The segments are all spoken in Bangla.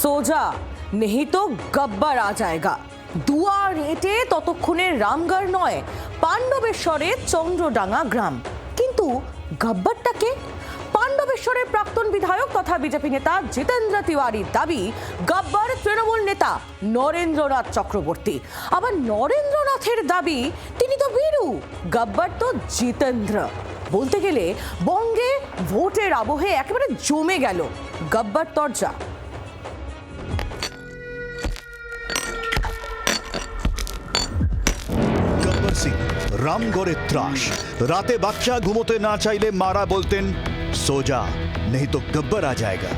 সোজা नहीं तो गब्बर आ जाएगा। দুয়ার এটে ততক্ষণে রামগড় নয়, পাণ্ডবেশ্বরের চন্দ্রডাঙ্গা গ্রাম। কিন্তু গব্বরটাকে? পাণ্ডবেশ্বরের প্রাক্তন বিধায়ক তথা বিজেপি নেতা জিতেন্দ্র তিওয়ারির দাবি গব্বর তৃণমূল নেতা নরেন্দ্রনাথ চক্রবর্তী। আবার নরেন্দ্রনাথের দাবি তিনি তো বীরু, গব্বর তো জিতেন্দ্র। বলতে গেলে বঙ্গে ভোটের আবহে একেবারে জমে গেল গব্বর তরজা। গব্বর সিং রামগড়ের ত্রাস। রাতে বাচ্চা ঘুমোতে না চাইলে মারা বলতেন সোজা নেই তো গব্বর আ জায়গা।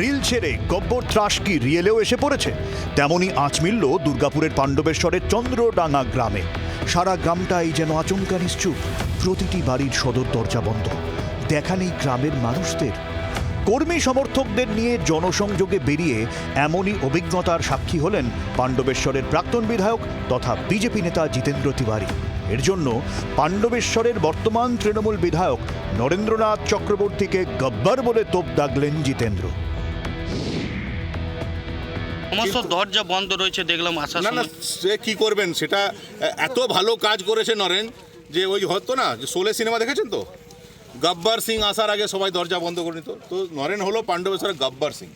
রিল ছেড়ে গব্বর ত্রাস কি রিয়েলেও এসে পড়েছে? তেমনই আঁচ মিলল দুর্গাপুরের পাণ্ডবেশ্বরের চন্দ্রডাঙ্গা গ্রামে। সারা গ্রামটাই যেন আচমকা নিশ্চুপ। প্রতিটি বাড়ির সদর দরজা বন্ধ, দেখা নেই গ্রামের মানুষদের। কর্মী সমর্থকদের নিয়ে জনসংযোগে বেরিয়ে এমনই অভিজ্ঞতার সাক্ষী হলেন পাণ্ডবেশ্বরের প্রাক্তন বিধায়ক তথা বিজেপি নেতা জিতেন্দ্র তিওয়ারি। এর জন্য পাণ্ডবেশ্বরের বর্তমান তৃণমূল বিধায়ক নরেন্দ্রনাথ চক্রবর্তীকে গব্বর বলে তোপ দাগলেন জিতেন্দ্র। সমস্ত দরজা বন্ধ রয়েছে দেখলাম আসার না সময়। সে কি করবেন, সেটা এত ভালো কাজ করেছে নরেন, যে ওই হতো না যে শোলে সিনেমা দেখেছেন তো, গব্বর সিং আসার আগে সবাই দরজা বন্ধ করে নিত। তো নরেন হলো পাণ্ডবেশ্বরের গব্বর সিং।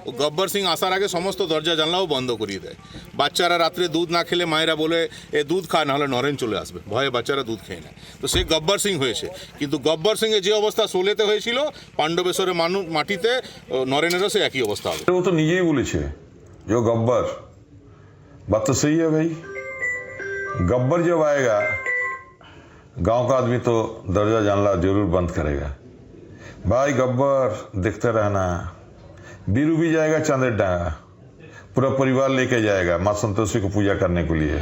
ও গব্বর সিং আসার আগে সমস্ত দরজা জানলাও বন্ধ করিয়ে দেয়। বাচ্চারা রাত্রে দুধ না খেলে মায়েরা বলে এ দুধ খা, নাহলে নরেন চলে আসবে, ভয়ে বাচ্চারা দুধ খেয়ে নেয়। তো সে গব্বর সিং হয়েছে। কিন্তু গব্বর সিংয়ের যে অবস্থা শোলেতে হয়েছিল, পাণ্ডবেশ্বরের মাটিতে নরেনেরও সে একই অবস্থা হবে। वो तो निजी ही बोले जो गब्बर, बात तो सही है भाई। गब्बर जब आएगा गांव का आदमी तो दरजा जानला जरूर बंद करेगा। भाई गब्बर देखते रहना, बीरू भी जाएगा चांदेर डांगा, पूरा परिवार लेके जाएगा माँ संतोषी को पूजा करने के लिए।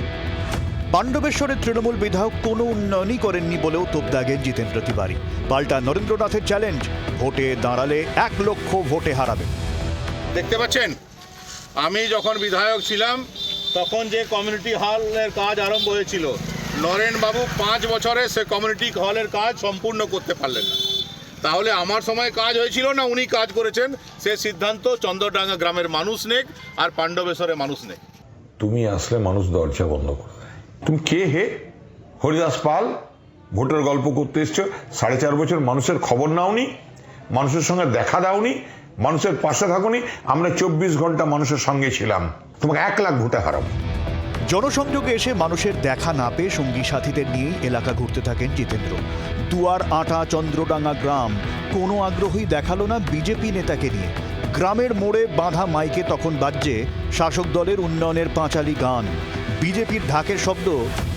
পাণ্ডবেশ্বরের তৃণমূল বিধায়ক কোনো উন্নয়নই করেননি বলেও তোপ দাগেন জিতেন্দ্র তিওয়ারি। পাল্টা নরেন্দ্রনাথের চ্যালেঞ্জ, ভোটে দাঁড়ালে 1 লক্ষ ভোটে হারাবেন। দেখতে পাচ্ছেন, আমি যখন বিধায়ক ছিলাম তখন যে কমিউনিটি হলের কাজ আরম্ভ হয়েছিল, নরেন বাবু 5 বছরে সে কমিউনিটি হলের কাজ সম্পূর্ণ করতে পারলেন না। তাহলে আমার সময় কাজ হয়েছিল না, উনি কাজ করেছেন। সে সিদ্ধান্ত চন্দ্রডাঙ্গা গ্রামের মানুষ নেক আর পাণ্ডবেশ্বরের মানুষ নেক। তুমি আসলে মানুষ দরজা বন্ধ করে দেয়। তুমি কে হে? হরিদাস পাল, ভোটের গল্প করতে এসছো। 4.5 বছর মানুষের খবর নাওনি, মানুষের সঙ্গে দেখা দাওনি, মানুষের পাশে থাকুনি। আমরা 24 ঘন্টা মানুষের সঙ্গে ছিলাম। তোমাকে 1 লাখ ভোটে হারাবো। জনসংযোগে এসে মানুষের দেখা না পেয়ে সঙ্গী সাথীদের নিয়েই এলাকা ঘুরতে থাকেন জিতেন্দ্র। দুয়ার আটা চন্দ্রডাঙ্গা গ্রাম কোনো আগ্রহই দেখালো না বিজেপি নেতাকে নিয়ে। গ্রামের মোড়ে বাঁধা মাইকে তখন বাজছে শাসক দলের উন্নয়নের পাঁচালী গান। বিজেপির ঢাকের শব্দ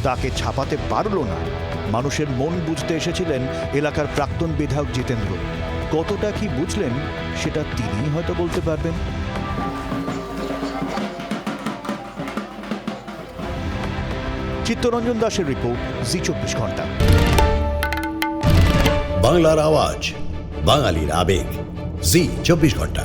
তাকে ছাপাতে পারল না। মানুষের মন বুঝতে এসেছিলেন এলাকার প্রাক্তন বিধায়ক জিতেন্দ্র। কতটা কি বুঝলেন সেটা তিনিই হয়তো বলতে পারবেন। চিত্তরঞ্জন দাসের রিপোর্ট, জি24 ঘন্টা। বাংলার আওয়াজ, বাঙালির আবেগ, জি24 ঘন্টা।